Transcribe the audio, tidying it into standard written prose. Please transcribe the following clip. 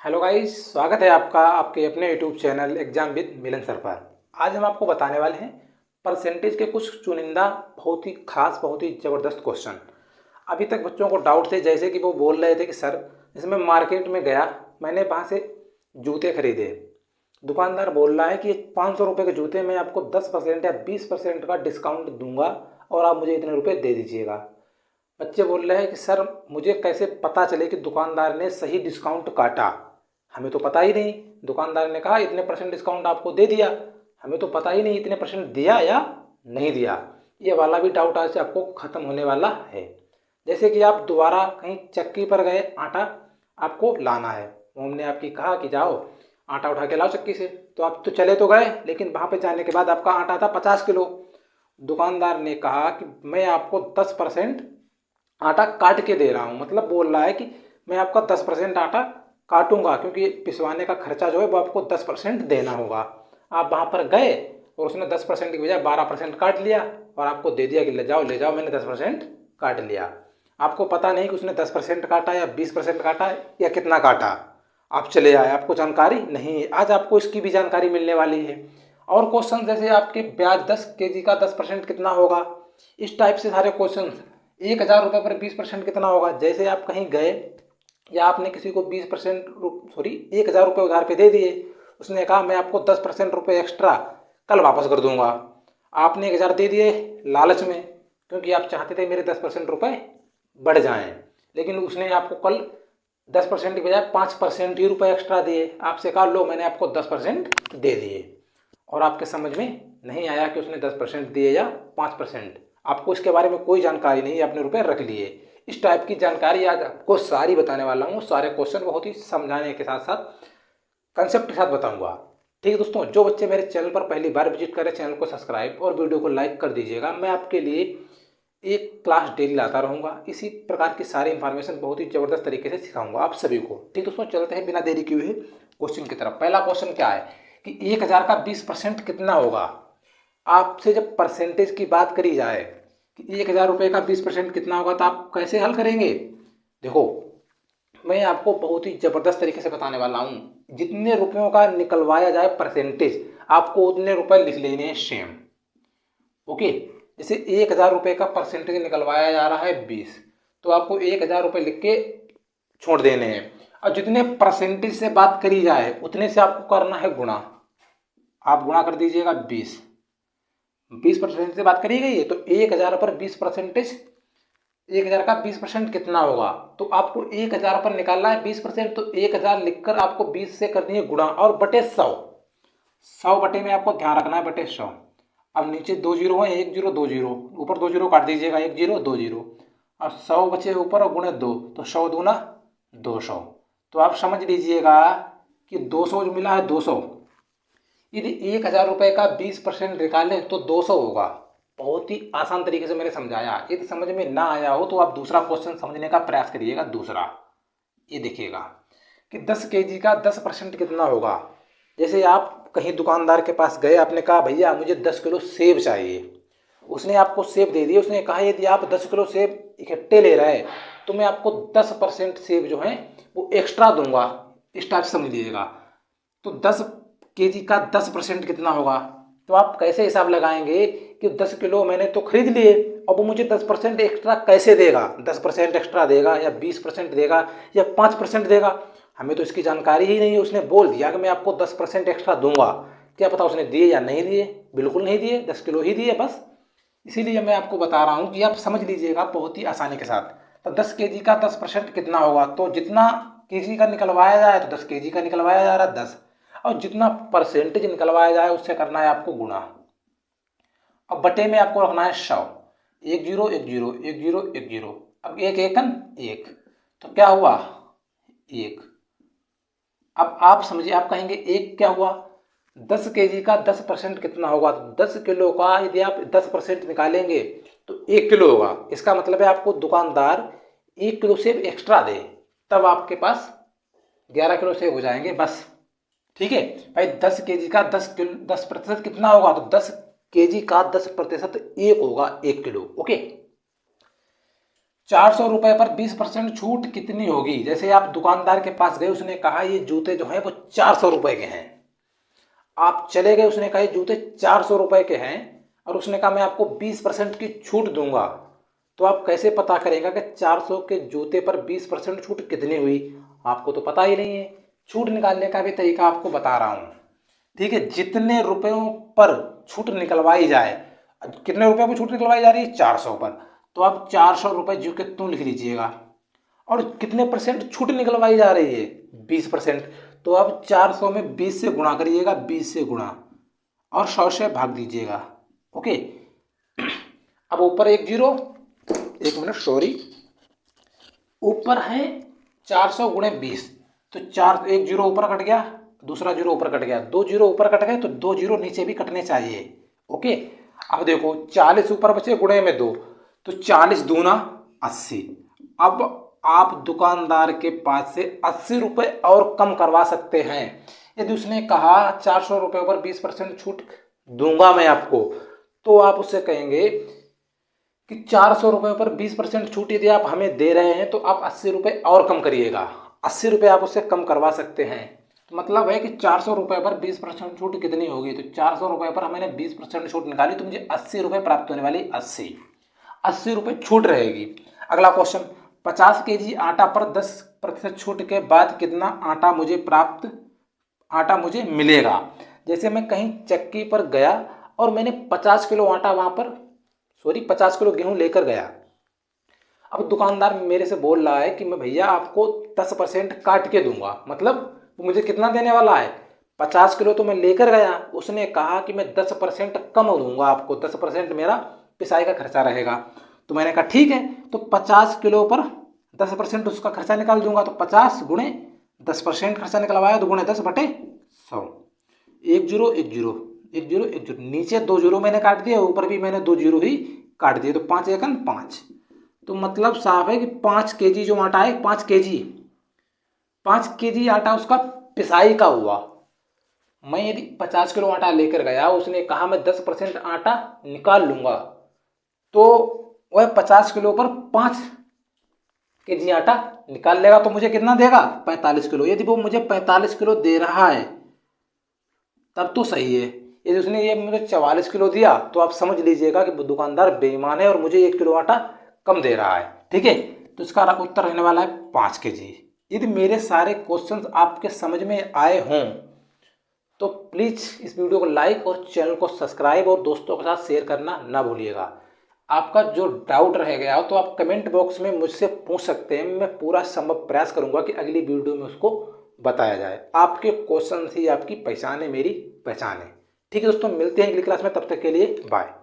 Hello guys, स्वागत है आपका आपके अपने YouTube channel exam with Milan sir पर। आज हम आपको बताने वाले हैं परसेंटेज के कुछ चुनिंदा बहुत ही खास बहुत ही ज़बरदस्त क्वेश्चन। अभी तक बच्चों को डाउट थे, जैसे कि वो बोल रहे थे कि सर इसमें मार्केट में गया, मैंने वहाँ से जूते खरीदे, दुकानदार बोल रहा है कि 500 रुपये के जूते मैं आपको 10% या 20% का डिस्काउंट दूंगा और आप मुझे इतने रुपये दे दीजिएगा। बच्चे बोल रहे हैं कि सर मुझे कैसे पता चले कि दुकानदार ने सही डिस्काउंट काटा, हमें तो पता ही नहीं। दुकानदार ने कहा इतने परसेंट डिस्काउंट आपको दे दिया, हमें तो पता ही नहीं इतने परसेंट दिया या नहीं दिया। ये वाला भी डाउट आज से आपको ख़त्म होने वाला है। जैसे कि आप दोबारा कहीं चक्की पर गए, आटा आपको लाना है, मोम ने आपकी कहा कि जाओ आटा उठा के लाओ चक्की से, तो आप तो चले तो गए, लेकिन वहाँ पे जाने के बाद आपका आटा था 50 किलो। दुकानदार ने कहा कि मैं आपको 10% आटा काट के दे रहा हूँ, मतलब बोल रहा है कि मैं आपका 10% आटा काटूंगा, क्योंकि पिसवाने का खर्चा जो है वो आपको 10% देना होगा। आप वहाँ पर गए और उसने 10% की बजाय 12% काट लिया और आपको दे दिया कि ले जाओ मैंने 10% काट लिया। आपको पता नहीं कि उसने 10% काटा या 20% काटा या कितना काटा। आप चले आए, आपको जानकारी नहीं है। आज आपको इसकी भी जानकारी मिलने वाली है। और क्वेश्चन जैसे आपके ब्याज 10 kg का 10% कितना होगा, इस टाइप से सारे क्वेश्चन। 1,000 रुपये पर 20% कितना होगा, जैसे आप कहीं गए या आपने किसी को 20% 1,000 रुपये उधार पे दे दिए, उसने कहा मैं आपको 10% रुपये एक्स्ट्रा कल वापस कर दूंगा। आपने 1,000 दे दिए लालच में, क्योंकि आप चाहते थे मेरे 10% रुपये बढ़ जाएं, लेकिन उसने आपको कल 10% की बजाय 5% ही रुपये एक्स्ट्रा दिए। आपसे कहा लो मैंने आपको 10% दे दिए, और आपके समझ में नहीं आया कि उसने 10% दिए या 5%। आपको इसके बारे में कोई जानकारी नहीं, आपने रुपए रख लिए। इस टाइप की जानकारी आज आपको सारी बताने वाला हूँ। सारे क्वेश्चन बहुत ही समझाने के साथ साथ कंसेप्ट के साथ बताऊंगा। ठीक है दोस्तों, जो बच्चे मेरे चैनल पर पहली बार विजिट करें, चैनल को सब्सक्राइब और वीडियो को लाइक कर दीजिएगा। मैं आपके लिए एक क्लास डेली लाता रहूँगा, इसी प्रकार की सारी इन्फॉर्मेशन बहुत ही ज़बरदस्त तरीके से सिखाऊंगा आप सभी को। ठीक दोस्तों, चलते हैं बिना देरी किए हुए क्वेश्चन की तरफ। पहला क्वेश्चन क्या है कि 1,000 का 20% कितना होगा। आपसे जब परसेंटेज की बात करी जाए कि 1,000 रुपये का 20% कितना होगा, तो आप कैसे हल करेंगे। देखो, मैं आपको बहुत ही ज़बरदस्त तरीके से बताने वाला हूँ। जितने रुपयों का निकलवाया जाए परसेंटेज, आपको उतने रुपए लिख लेने हैं सेम। ओके, जैसे 1,000 रुपये का परसेंटेज निकलवाया जा रहा है 20, तो आपको 1,000 रुपये लिख के छोड़ देने हैं। और जितने परसेंटेज से बात करी जाए उतने से आपको करना है गुणा। आप गुणा कर दीजिएगा 20% से बात करी गई है, तो 1,000 पर 20%, 1,000 का 20% कितना होगा। तो आपको 1,000 पर निकालना है 20%, तो 1,000 लिखकर आपको 20 से करनी है गुणा और बटे 100। 100 बटे में आपको ध्यान रखना है बटे 100। अब नीचे 2 जीरो है, 1 जीरो 2 जीरो, ऊपर 2 जीरो काट दीजिएगा, 1 जीरो 2 जीरो। और 100 बचे ऊपर और गुणे 2, तो 100 दूना 200। तो आप समझ लीजिएगा कि 200 जो मिला है 200, यदि 1,000 रुपये का 20% निकालें तो 200 होगा। बहुत ही आसान तरीके से मैंने समझाया। यदि समझ में ना आया हो तो आप दूसरा क्वेश्चन समझने का प्रयास करिएगा। दूसरा ये देखिएगा कि 10 kg का 10% कितना होगा। जैसे आप कहीं दुकानदार के पास गए, आपने कहा भैया मुझे 10 किलो सेब चाहिए, उसने आपको सेब दे दिए। उसने कहा यदि आप 10 किलो सेब इकट्ठे ले रहे हैं तो मैं आपको 10% सेब जो है वो एक्स्ट्रा दूंगा। इस टाइप से समझ लीजिएगा। तो 10 kg का 10% कितना होगा, तो आप कैसे हिसाब लगाएंगे कि 10 किलो मैंने तो खरीद लिए, अब वो मुझे 10% एक्स्ट्रा कैसे देगा। 10% एक्स्ट्रा देगा या 20% देगा या 5% देगा, हमें तो इसकी जानकारी ही नहीं है। उसने बोल दिया कि मैं आपको 10% एक्स्ट्रा दूंगा, क्या पता उसने दिए या नहीं दिए। बिल्कुल नहीं दिए, 10 किलो ही दिए बस। इसीलिए मैं आपको बता रहा हूँ कि आप समझ लीजिएगा बहुत ही आसानी के साथ। तो 10 kg का 10% कितना होगा, तो जितना केजी का निकलवाया जाए तो 10 kg का निकलवाया जा रहा है 10, और जितना परसेंटेज निकलवाया जाए उससे करना है आपको गुणा। अब बटे में आपको रखना है 100। 1 जीरो 1 जीरो 1 जीरो 1 जीरो, अब एक एकन एक, तो क्या हुआ 1। अब आप समझिए, आप कहेंगे एक क्या हुआ, 10 kg का 10% कितना होगा। तो 10 किलो का यदि आप 10% निकालेंगे तो 1 किलो होगा। इसका मतलब है आपको दुकानदार 1 किलो सेब एक्स्ट्रा दे, तब आपके पास 11 किलो सेब हो जाएंगे बस। ठीक है भाई, 10 kg का 10% कितना होगा, तो 10 kg का 10% 1 होगा, 1 किलो। ओके, 400 रुपये पर 20% छूट कितनी होगी। जैसे आप दुकानदार के पास गए, उसने कहा ये जूते जो हैं वो 400 रुपये के हैं। आप चले गए, उसने कहा ये जूते 400 रुपये के हैं और उसने कहा मैं आपको 20% की छूट दूंगा। तो आप कैसे पता करेंगे कि 400 के जूते पर 20% छूट कितनी हुई। आपको तो पता ही नहीं है। छूट निकालने का भी तरीका आपको बता रहा हूँ, ठीक है। जितने रुपयों पर छूट निकलवाई जाए, कितने रुपयों पर छूट निकलवाई जा रही है, 400 पर, तो आप 400 रुपये जो कि तुम लिख लीजिएगा। और कितने परसेंट छूट निकलवाई जा रही है, 20%, तो आप 400 में 20 से गुणा करिएगा, 20 से गुणा और 100 से भाग दीजिएगा। ओके, अब ऊपर एक जीरो, एक मिनट सॉरी, ऊपर है 400 गुणे 20, तो एक जीरो ऊपर कट गया, दूसरा जीरो ऊपर कट गया, 2 जीरो ऊपर कट गए, तो 2 जीरो नीचे भी कटने चाहिए। ओके, अब देखो 40 ऊपर बचे, गुणे में 2, तो 40 दूना 80। अब आप दुकानदार के पास से 80 रुपये और कम करवा सकते हैं। यदि उसने कहा 400 रुपये पर 20% छूट दूंगा मैं आपको, तो आप उससे कहेंगे कि 400 रुपये पर 20% छूट यदि आप हमें दे रहे हैं तो आप 80 रुपये और कम करिएगा। 80 रुपये आप उससे कम करवा सकते हैं। तो मतलब है कि 400 रुपये पर 20% छूट कितनी होगी, तो 400 रुपये पर मैंने 20% छूट निकाली तो मुझे 80 रुपये प्राप्त होने वाली। 80 रुपये छूट रहेगी। अगला क्वेश्चन, 50 kg आटा पर 10% छूट के बाद कितना आटा मुझे मिलेगा। जैसे मैं कहीं चक्की पर गया और मैंने 50 किलो आटा 50 किलो गेहूं लेकर गया। अब दुकानदार मेरे से बोल रहा है कि मैं भैया आपको 10% काट के दूंगा, मतलब वो मुझे कितना देने वाला है, 50 किलो तो मैं लेकर गया, उसने कहा कि मैं 10% कम दूंगा आपको, 10% मेरा पिसाई का खर्चा रहेगा। तो मैंने कहा ठीक है, तो 50 किलो पर 10% उसका खर्चा निकाल दूंगा, तो 50 गुणे 10% खर्चा निकलवाया, तो गुणे 10/100। एक जीरो एक जीरो, एक जीरो एक जीरो, नीचे 2 जीरो मैंने काट दिया, ऊपर भी मैंने 2 जीरो ही काट दिए, तो 5 एकन 5। तो मतलब साफ है कि 5 kg जो आटा है, 5 kg आटा उसका पिसाई का हुआ। मैं यदि 50 किलो आटा लेकर गया, उसने कहा मैं 10% आटा निकाल लूंगा, तो वह 50 किलो पर 5 kg आटा निकाल लेगा, तो मुझे कितना देगा, 45 किलो। यदि वो मुझे 45 किलो दे रहा है तब तो सही है। यदि उसने ये मुझे 44 किलो दिया तो आप समझ लीजिएगा कि दुकानदार बेईमान है और मुझे 1 किलो आटा कम दे रहा है, ठीक है। तो इसका उत्तर रहने वाला है 5 kg। यदि मेरे सारे क्वेश्चंस आपके समझ में आए हों तो प्लीज़ इस वीडियो को लाइक और चैनल को सब्सक्राइब और दोस्तों के साथ शेयर करना ना भूलिएगा। आपका जो डाउट रह गया हो तो आप कमेंट बॉक्स में मुझसे पूछ सकते हैं, मैं पूरा संभव प्रयास करूंगा कि अगली वीडियो में उसको बताया जाए। आपके क्वेश्चन ही आपकी पहचान है, मेरी पहचान है। ठीक है दोस्तों, मिलते हैं अगली क्लास में, तब तक के लिए बाय।